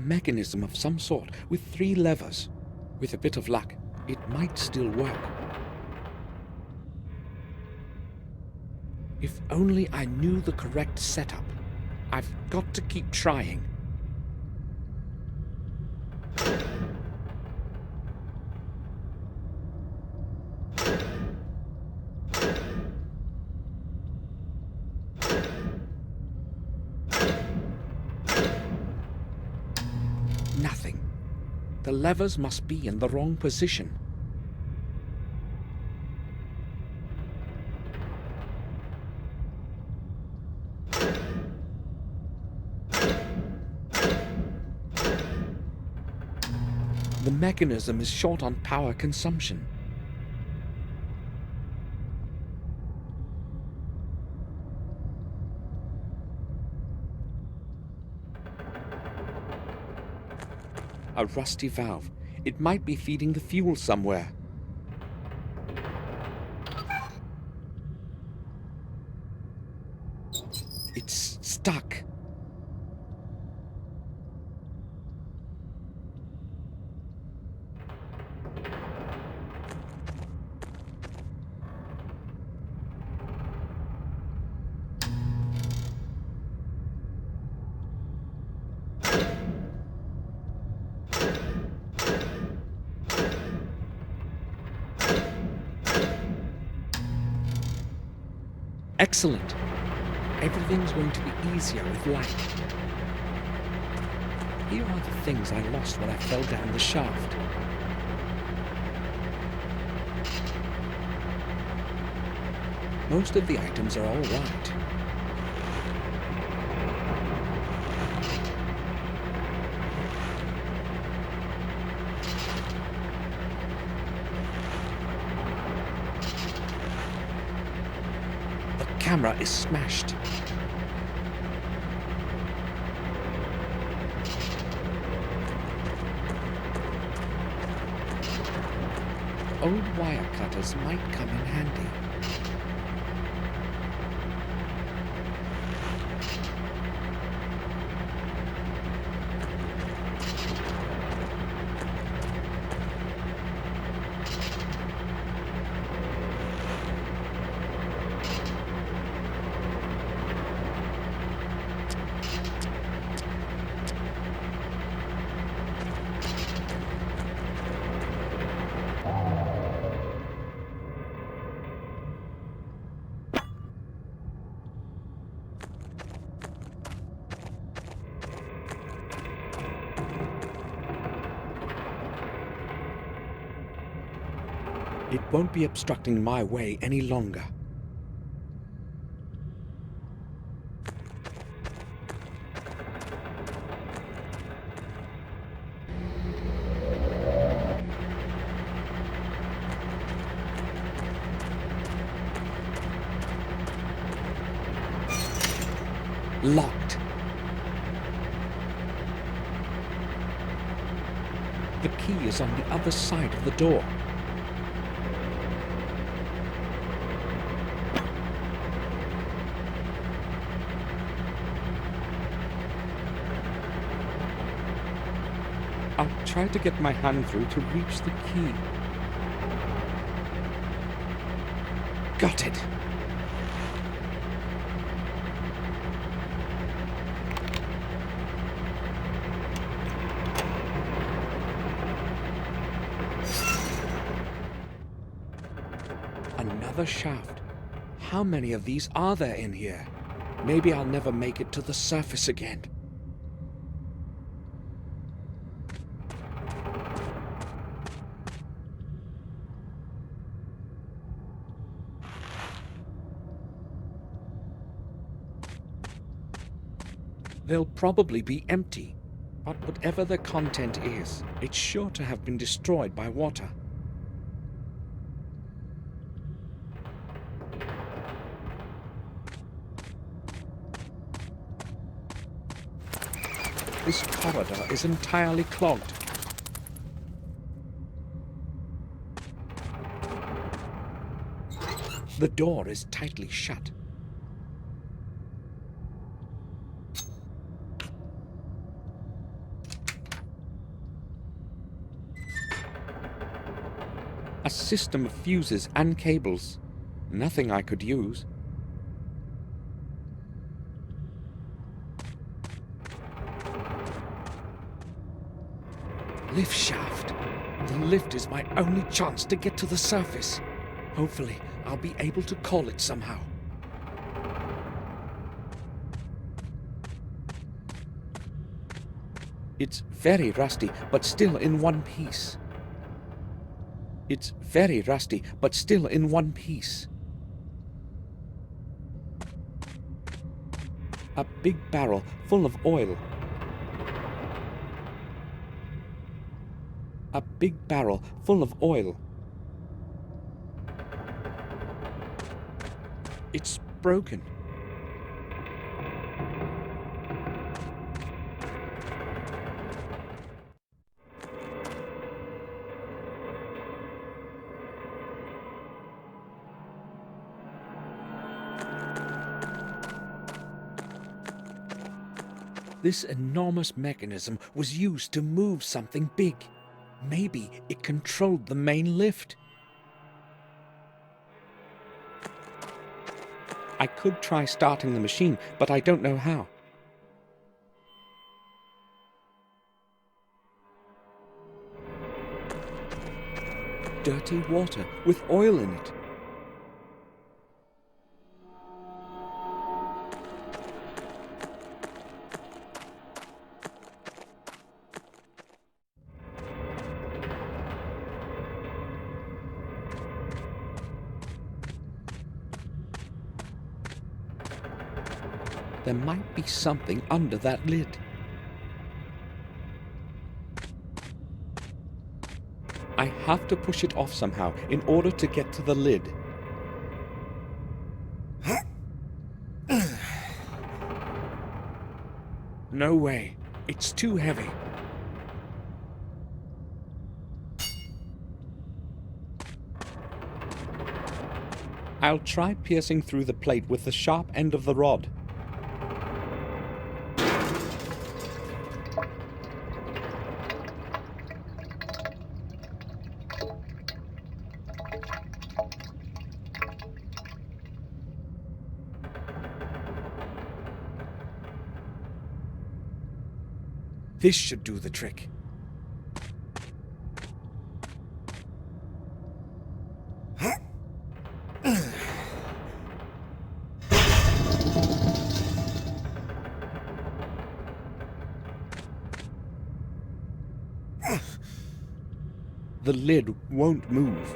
mechanism of some sort with 3 levers. With a bit of luck, it might still work. If only I knew the correct setup. I've got to keep trying. Nothing. The levers must be in the wrong position. The mechanism is short on power consumption. A rusty valve. It might be feeding the fuel somewhere. It's stuck. Excellent. Everything's going to be easier with light. Here are the things I lost when I fell down the shaft. Most of the items are all right. The camera is smashed. Old wire cutters might come in handy. It won't be obstructing my way any longer. Locked. The key is on the other side of the door. I'll try to get my hand through to reach the key. Got it. Another shaft. How many of these are there in here? Maybe I'll never make it to the surface again. They'll probably be empty, but whatever the content is, it's sure to have been destroyed by water. This corridor is entirely clogged. The door is tightly shut. A system of fuses and cables. Nothing I could use. Lift shaft. The lift is my only chance to get to the surface. Hopefully, I'll be able to call it somehow. It's very rusty, but still in one piece. It's very rusty, but still in one piece. A big barrel full of oil. A big barrel full of oil. It's broken. This enormous mechanism was used to move something big. Maybe it controlled the main lift. I could try starting the machine, but I don't know how. Dirty water with oil in it. There might be something under that lid. I have to push it off somehow in order to get to the lid. No way. It's too heavy. I'll try piercing through the plate with the sharp end of the rod. This should do the trick. The lid won't move.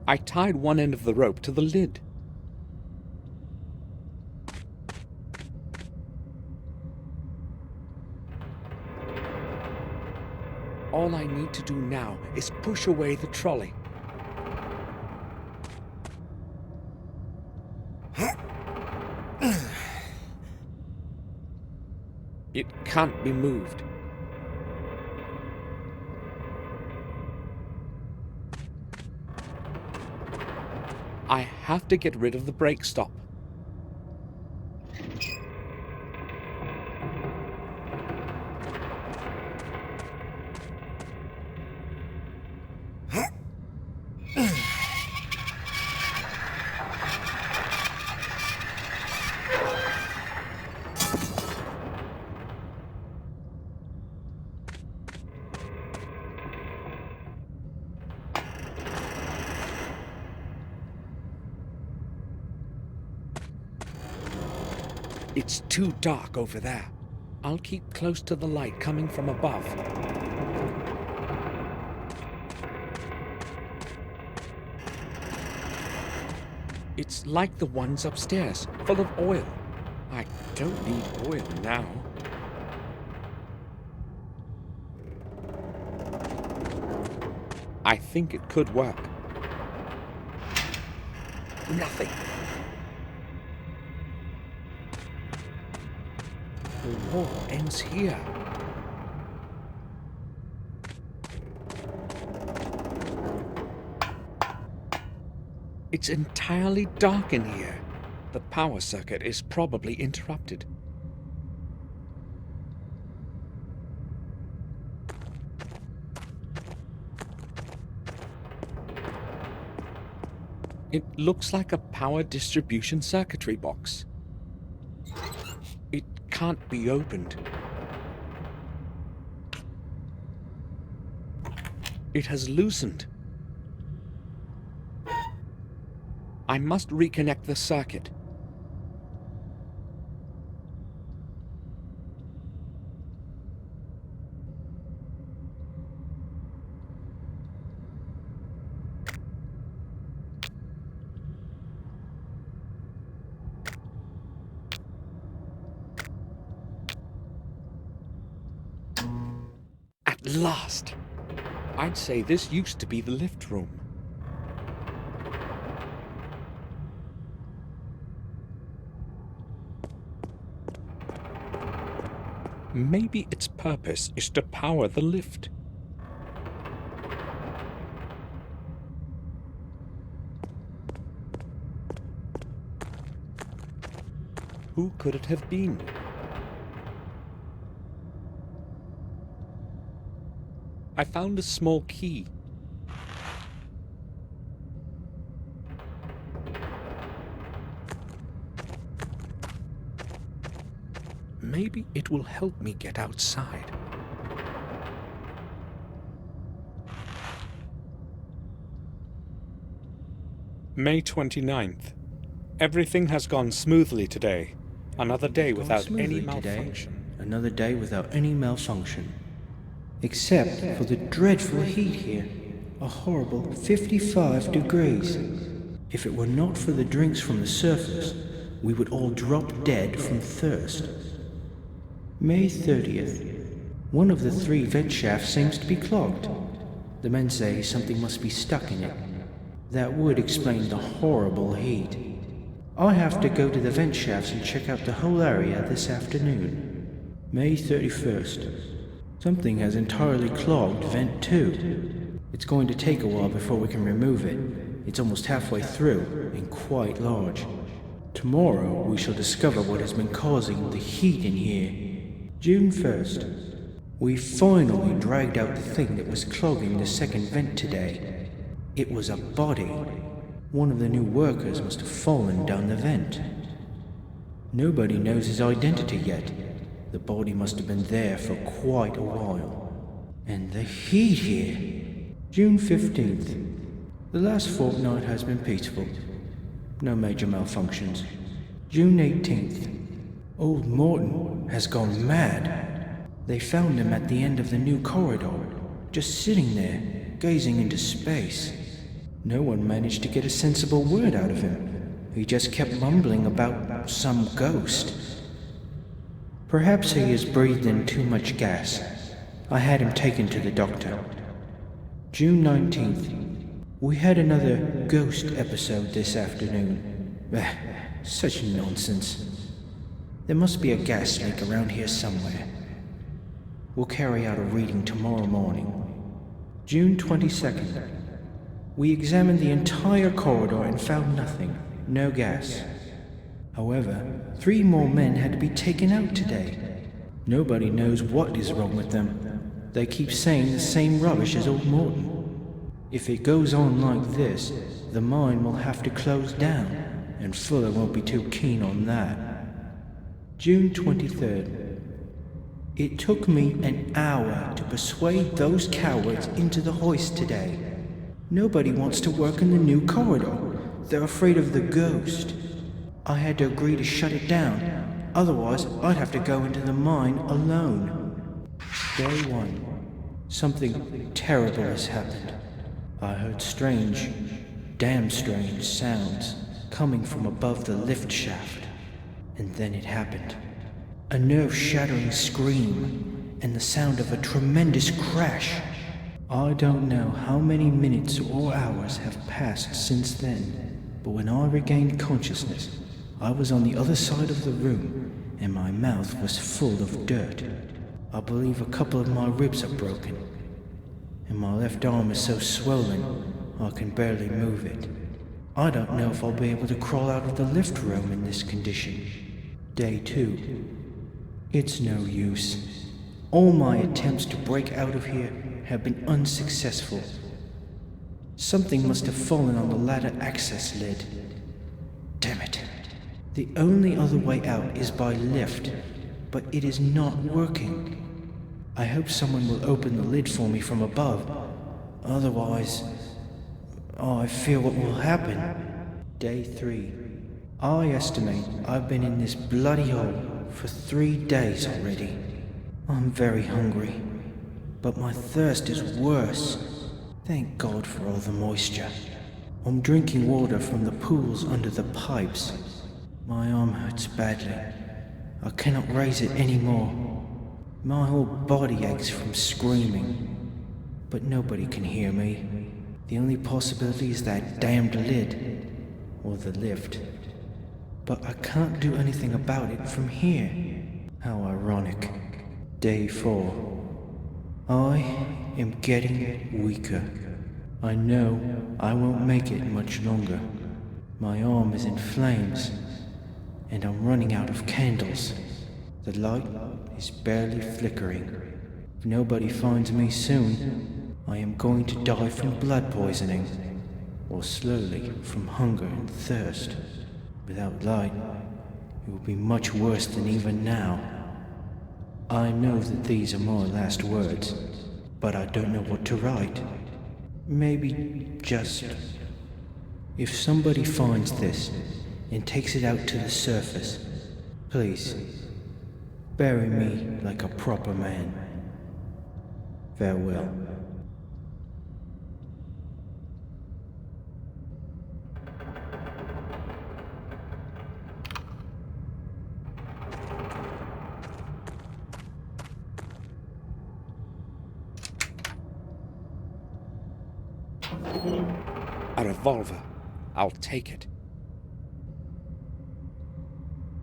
I tied one end of the rope to the lid. All I need to do now is push away the trolley. It can't be moved. I have to get rid of the brake stop. It's too dark over there. I'll keep close to the light coming from above. It's like the ones upstairs, full of oil. I don't need oil now. I think it could work. Nothing. The wall ends here. It's entirely dark in here. The power circuit is probably interrupted. It looks like a power distribution circuitry box. It can't be opened. It has loosened. I must reconnect the circuit. At last! I'd say this used to be the lift room. Maybe its purpose is to power the lift. Who could it have been? I found a small key. Maybe it will help me get outside. May 29th. Everything has gone smoothly today. Another day without any malfunction. Another day without any malfunction. Except for the dreadful heat here. A horrible 55 degrees. If it were not for the drinks from the surface, we would all drop dead from thirst. May 30th. One of the 3 vent shafts seems to be clogged. The men say something must be stuck in it. That would explain the horrible heat. I have to go to the vent shafts and check out the whole area this afternoon. May 31st. Something has entirely clogged vent 2. It's going to take a while before we can remove it. It's almost halfway through and quite large. Tomorrow we shall discover what has been causing the heat in here. June 1st. We finally dragged out the thing that was clogging the second vent today. It was a body. One of the new workers must have fallen down the vent. Nobody knows his identity yet. The body must have been there for quite a while. And the heat here. June 15th. The last fortnight has been peaceful. No major malfunctions. June 18th. Old Morton has gone mad. They found him at the end of the new corridor, just sitting there, gazing into space. No one managed to get a sensible word out of him. He just kept mumbling about some ghost. Perhaps he has breathed in too much gas. I had him taken to the doctor. June 19th. We had another ghost episode this afternoon. Such nonsense. There must be a gas leak around here somewhere. We'll carry out a reading tomorrow morning. June 22nd. We examined the entire corridor and found nothing. No gas. However, 3 more men had to be taken out today. Nobody knows what is wrong with them. They keep saying the same rubbish as old Morton. If it goes on like this, the mine will have to close down, and Fuller won't be too keen on that. June 23rd. It took me an hour to persuade those cowards into the hoist today. Nobody wants to work in the new corridor. They're afraid of the ghost. I had to agree to shut it down. Otherwise, I'd have to go into the mine alone. Day 1. Something terrible has happened. I heard strange, damn strange sounds coming from above the lift shaft. And then it happened. A nerve-shattering scream and the sound of a tremendous crash. I don't know how many minutes or hours have passed since then, but when I regained consciousness, I was on the other side of the room, and my mouth was full of dirt. I believe a couple of my ribs are broken, and my left arm is so swollen I can barely move it. I don't know if I'll be able to crawl out of the lift room in this condition. Day 2. It's no use. All my attempts to break out of here have been unsuccessful. Something must have fallen on the ladder access lid. Damn it. The only other way out is by lift, but it is not working. I hope someone will open the lid for me from above. Otherwise, I fear what will happen. Day 3. I estimate I've been in this bloody hole for 3 days already. I'm very hungry, but my thirst is worse. Thank God for all the moisture. I'm drinking water from the pools under the pipes. My arm hurts badly. I cannot raise it anymore. My whole body aches from screaming. But nobody can hear me. The only possibility is that damned lid, or the lift. But I can't do anything about it from here. How ironic. Day 4. I am getting weaker. I know I won't make it much longer. My arm is in flames, and I'm running out of candles. The light is barely flickering. If nobody finds me soon, I am going to die from blood poisoning, or slowly from hunger and thirst. Without light, it will be much worse than even now. I know that these are my last words, but I don't know what to write. Maybe just... If somebody finds this and takes it out to the surface, please, bury me like a proper man. Farewell. A revolver. I'll take it.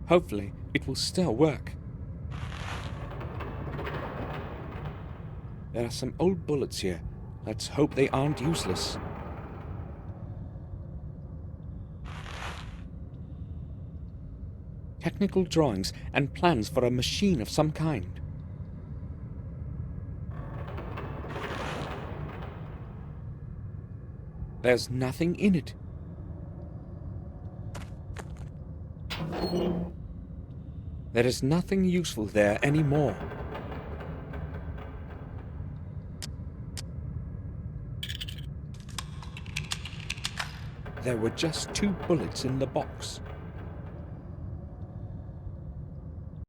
Hopefully, it will still work. There are some old bullets here. Let's hope they aren't useless. Technical drawings and plans for a machine of some kind. There's nothing in it. There is nothing useful there anymore. There were just 2 bullets in the box.